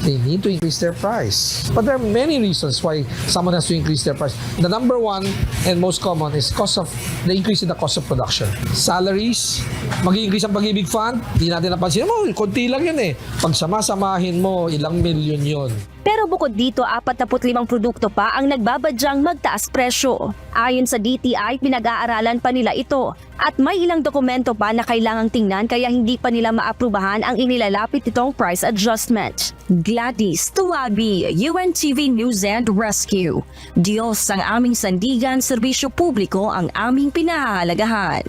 Speaker 3: they need to increase their price. But there are many reasons why someone has to increase their price. The number one and most common is the increase in the cost of production. Salaries, mag-i-increase ang Pag-ibig Fund, di natin napansin mo, konti lang yun eh. Pag sama-samahin mo, ilang milyon yun.
Speaker 7: Pero bukod dito, 45 produkto pa ang nagbabadyang magtaas presyo. Ayon sa DTI, pinag-aaralan pa nila ito. At may ilang dokumento pa na kailangang tingnan kaya hindi pa nila maaprubahan ang inilalapit nitong price adjustment. Gladys Tuwabi, UNTV News and Rescue. Diyos ang aming sandigan, serbisyo publiko ang aming pinahahalagahan.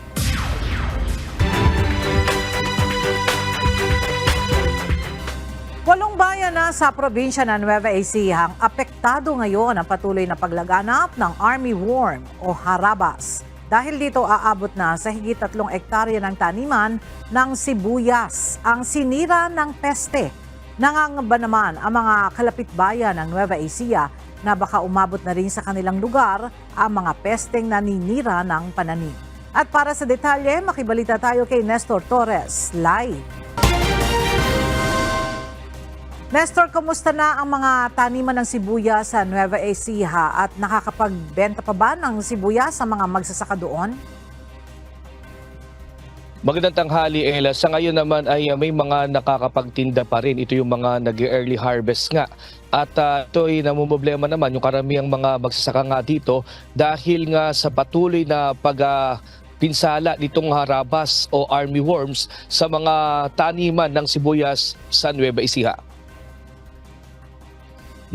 Speaker 1: Walong bayan na sa probinsya ng Nueva Ecija ang apektado ngayon ang patuloy na paglaganap ng army worm o harabas. Dahil dito aabot na sa higit 3 ektarya ng taniman ng sibuyas ang sinira ng peste. Nangangamba naman ang mga kalapitbayan ng Nueva Ecija na baka umabot na rin sa kanilang lugar ang mga pesteng naninira ng pananim. At para sa detalye, makibalita tayo kay Nestor Torres live. Nestor, kumusta na ang mga taniman ng sibuyas sa Nueva Ecija at nakakapagbenta pa ba ng sibuyas sa mga magsasaka doon?
Speaker 6: Magandang tanghali, Ella. Sa ngayon naman ay may mga nakakapagtinda pa rin. Ito yung mga nag-early harvest nga. At ito ay namumblema naman yung karamihang mga magsasaka nga dito dahil nga sa patuloy na pinsala nitong harabas o army worms sa mga taniman ng sibuyas sa Nueva Ecija.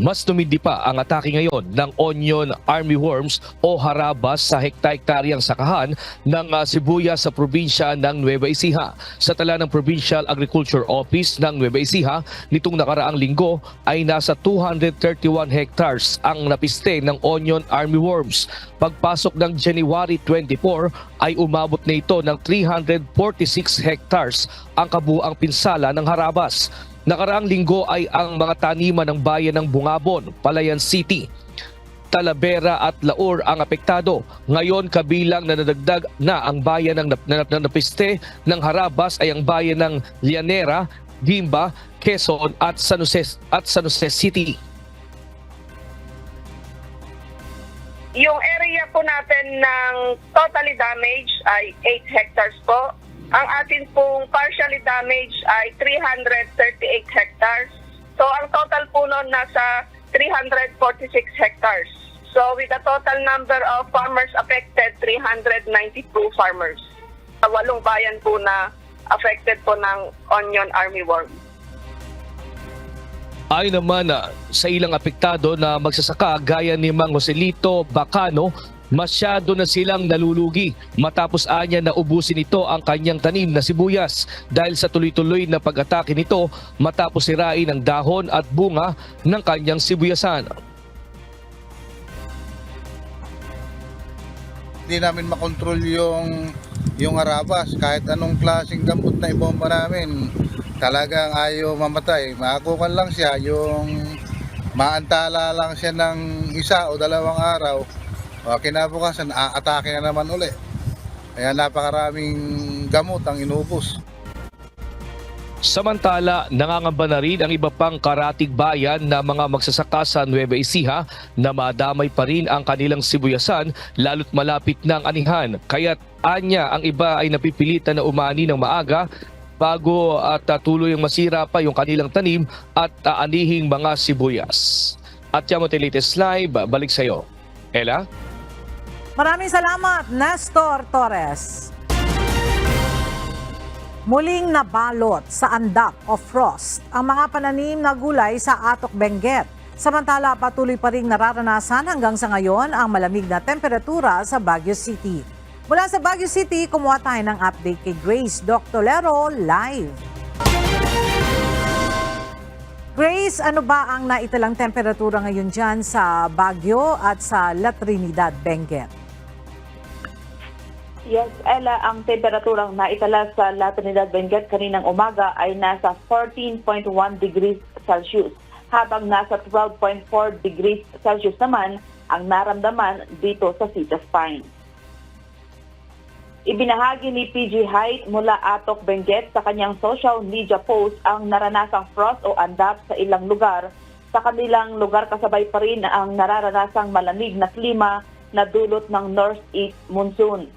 Speaker 6: Mas tumindi pa ang atake ngayon ng onion armyworms o harabas sa hekta-hektaryang sakahan ng sibuyas sa probinsya ng Nueva Ecija. Sa tala ng Provincial Agriculture Office ng Nueva Ecija, nitong nakaraang linggo ay nasa 231 hectares ang napiste ng onion armyworms. Pagpasok ng January 24 ay umabot na ito ng 346 hectares ang kabuang pinsala ng harabas. Nakaraang linggo ay ang mga taniman ng bayan ng Bungabon, Palayan City, Talavera at Laur ang apektado. Ngayon kabilang na nadagdag na ang bayan ng napiste ng harabas ay ang bayan ng Llanera, Guimba, Quezon at San Jose City.
Speaker 9: Yung area po natin ng totally damaged ay 8 hectares po. Ang atin pong partially damaged ay 338 hectares. So ang total po nun nasa 346 hectares. So with the total number of farmers affected, 392 farmers. 8 bayan po na affected po ng onion armyworm.
Speaker 6: Ay naman sa ilang apektado na magsasaka gaya ni Mang Joselito Bacano, masyado na silang nalulugi matapos anya na ubusin nito ang kanyang tanim na sibuyas dahil sa tuloy-tuloy na pag-atake nito matapos sirain ang dahon at bunga ng kanyang sibuyasan.
Speaker 10: Hindi namin makontrol yung harabas. Kahit anong klaseng gamot na ibomba namin, talagang ayaw mamatay. Maakukan lang siya, yung maantala lang siya ng 1 o 2 araw. Kinabukasan, atake na naman uli. Kaya napakaraming gamot ang inubos.
Speaker 6: Samantala, nangangamba na rin ang iba pang karatig bayan na mga magsasaka sa Nueva Ecija na madamay pa rin ang kanilang sibuyasan lalo't malapit ng anihan. Kaya't anya ang iba ay napipilitan na umani ng maaga bago at tuluyang masira pa yung kanilang tanim at aanihing mga sibuyas. At yan mo latest live, balik sa iyo. Ella?
Speaker 1: Maraming salamat, Nestor Torres. Muling nabalot sa andap o frost ang mga pananim na gulay sa Atok, Benguet. Samantala, patuloy pa rin nararanasan hanggang sa ngayon ang malamig na temperatura sa Baguio City. Mula sa Baguio City, kumuha tayo ng update kay Grace Doctolero live. Grace, ano ba ang naitalang temperatura ngayon dyan sa Baguio at sa La Trinidad, Benguet?
Speaker 11: Yes, Ella, ang temperaturang naitala sa La Trinidad, Benguet kaninang umaga ay nasa 14.1 degrees Celsius, habang nasa 12.4 degrees Celsius naman ang naramdaman dito sa City of Pines. Ibinahagi ni PG Height mula Atok, Benguet sa kanyang social media post ang naranasang frost o andap sa ilang lugar. Sa kanilang lugar kasabay pa rin ang nararanasang malamig na klima na dulot ng northeast monsoon.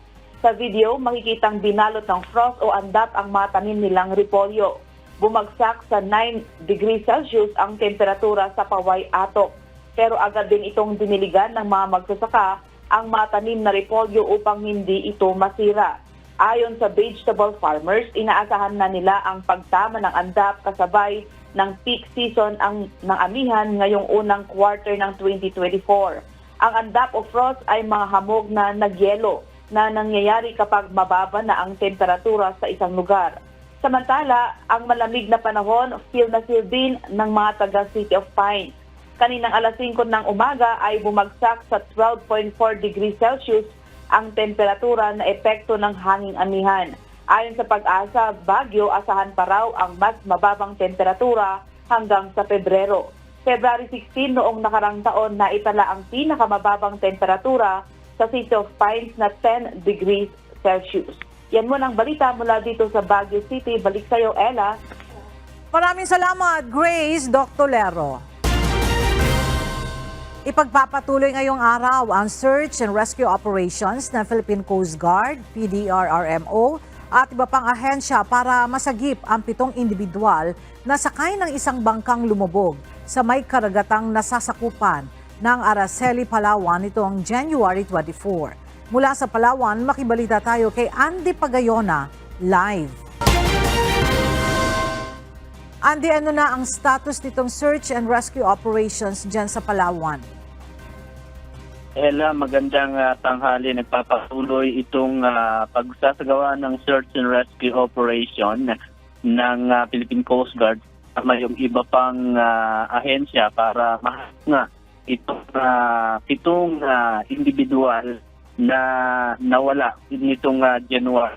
Speaker 11: Sa video, makikitang binalot ng frost o andap ang mga tanim nilang repolyo. Bumagsak sa 9 degrees Celsius ang temperatura sa Paway, Atok. Pero agad din itong diniligan ng mga magsasaka ang mga tanim na repolyo upang hindi ito masira. Ayon sa vegetable farmers, inaasahan na nila ang pagtama ng andap kasabay ng peak season ng amihan ngayong unang quarter ng 2024. Ang andap o frost ay mga hamog na nagyelo na nangyayari kapag mababa na ang temperatura sa isang lugar. Samantala, ang malamig na panahon feel na feel din ng mga taga City of Pines. Kaninang alas 5 ng umaga ay bumagsak sa 12.4 degrees Celsius ang temperatura na epekto ng hanging amihan. Ayon sa Pag-asa, Baguio, asahan pa raw ang mas mababang temperatura hanggang sa Pebrero. February 16 noong nakarang taon na itala ang pinakamababang temperatura sa City of Pines na 10 degrees Celsius. Yan mo ang balita mula dito sa Baguio City. Balik sa iyo, Ella.
Speaker 1: Maraming salamat, Grace Doctolero. Ipagpapatuloy ngayong araw ang search and rescue operations ng Philippine Coast Guard, PDRRMO at iba pang ahensya para masagip ang 7 individual na sakay ng isang bangkang lumubog sa may karagatang nasasakupan ng Araceli, Palawan nitong January 24. Mula sa Palawan, makibalita tayo kay Andy Pagayona live. Andy, ano na ang status nitong search and rescue operations dyan sa Palawan?
Speaker 12: Ella, magandang tanghali. Nagpapatuloy itong pagsasagawa ng search and rescue operation ng Philippine Coast Guard at yung iba pang ahensya para mahanap itong 7 individual na nawala nitong January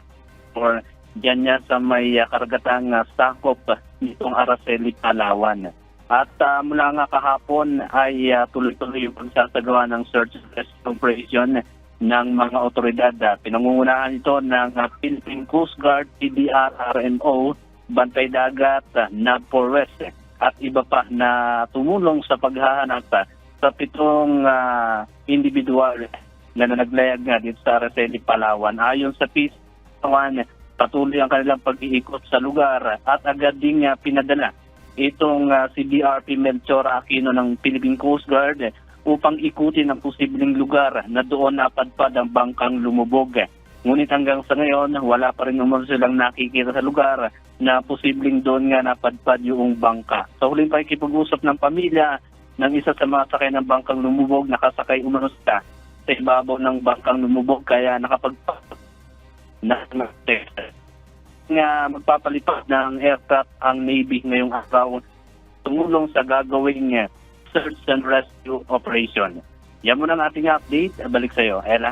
Speaker 12: or dyan niya sa may karagatang sakop nitong Araceli, Palawan. At mula nga kahapon ay tuloy-tuloy yung pagsasagawa ng search and rescue operation ng mga otoridad. Pinangungunahan ito ng Philippine Coast Guard, PDRRMO, Bantay Dagat, NAVFOR West at iba pa na tumulong sa paghahanap sa 7 individual na naglayag nga dito sa Araceli, Palawan. Ayon sa PCOAN, patuloy ang kanilang pag-iikot sa lugar at agad ding pinadala itong si BRP Melchor Aquino ng Philippine Coast Guard upang ikutin ang posibleng lugar na doon napadpad ang bangkang lumubog. Ngunit hanggang sa ngayon, wala pa rin naman silang nakikita sa lugar na posibleng doon nga napadpad yung bangka. Sa huling pakikipag-usap ng pamilya ng isa sa mga sakay ng bangkang lumubog, nakasakay umano sa ibabaw ng bangkang lumubog kaya magpapalipad ng aircraft ang Navy ngayong araw tumulong sa gagawing search and rescue operation. Yan muna ang ating update. Balik sa iyo, Ella.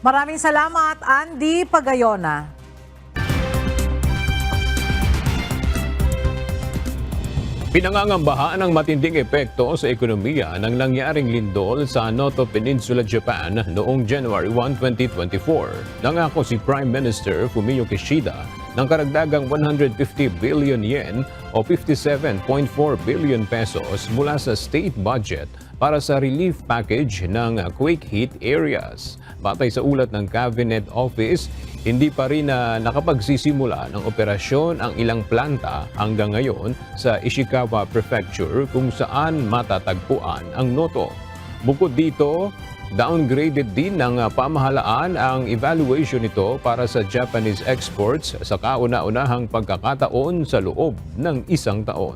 Speaker 1: Maraming salamat, Andy Pagayona.
Speaker 2: Pinangangambahan ang matinding epekto sa ekonomiya ng nangyaring lindol sa Noto Peninsula, Japan noong January 1, 2024. Nangako si Prime Minister Fumio Kishida ng karagdagang 150 billion yen o 57.4 billion pesos mula sa state budget para sa relief package ng quake-hit areas. Batay sa ulat ng Cabinet Office, hindi pa rin nakapagsisimula ng operasyon ang ilang planta hanggang ngayon sa Ishikawa Prefecture kung saan matatagpuan ang Noto. Bukod dito, downgraded din ng pamahalaan ang evaluation nito para sa Japanese exports sa kauna-unahang pagkakataon sa loob ng isang taon.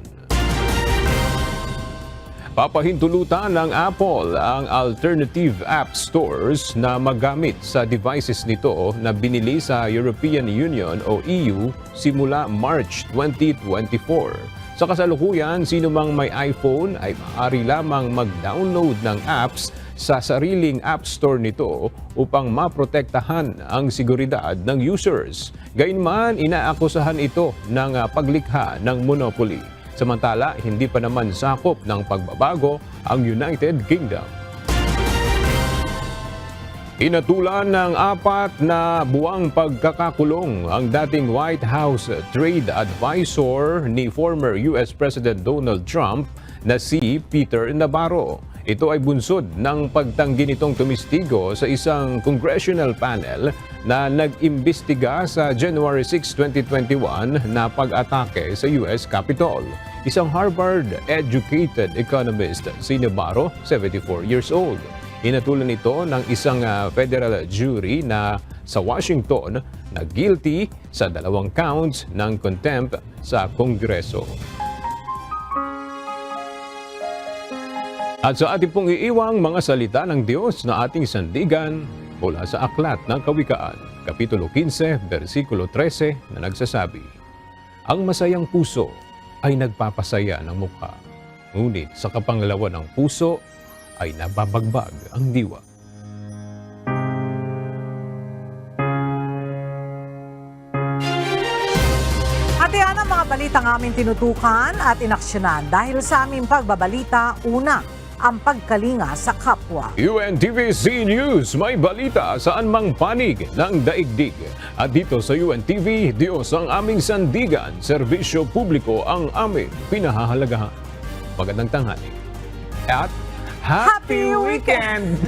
Speaker 2: Papahintulutan ng Apple ang alternative app stores na magamit sa devices nito na binili sa European Union o EU simula March 2024. Sa kasalukuyan, sino mang may iPhone ay maaari lamang mag-download ng apps sa sariling app store nito upang maprotektahan ang seguridad ng users. Gayunman, inaakusahan ito ng paglikha ng monopoly. Samantala, hindi pa naman sakop ng pagbabago ang United Kingdom. Inatulan ng 4 na buwang pagkakakulong ang dating White House Trade Advisor ni former US President Donald Trump na si Peter Navarro. Ito ay bunsod ng pagtanggi nitong tumistigo sa isang congressional panel na nag-imbestiga sa January 6, 2021 na pag-atake sa US Capitol. Isang Harvard-educated economist, si Navarro, 74 years old. Inatulan ito ng isang federal jury na sa Washington na guilty sa 2 counts ng contempt sa Kongreso. At sa ating pong iiwang mga salita ng Diyos na ating sandigan mula sa Aklat ng Kawikaan, Kapitulo 15, versikulo 13 na nagsasabi, "Ang masayang puso ay nagpapasaya ng mukha, ngunit sa kapanglawan ng puso ay nababagbag ang diwa."
Speaker 1: At yan ang mga balitang aming tinutukan at inaksyonan dahil sa aming pagbabalita, una, ang pagkalinga sa kapwa.
Speaker 2: UNTV-C News, may balita saan mang panig ng daigdig. At dito sa UNTV, Diyos ang aming sandigan, serbisyo publiko ang aming pinahahalagahan. Magandang tanghali. At Happy Weekend!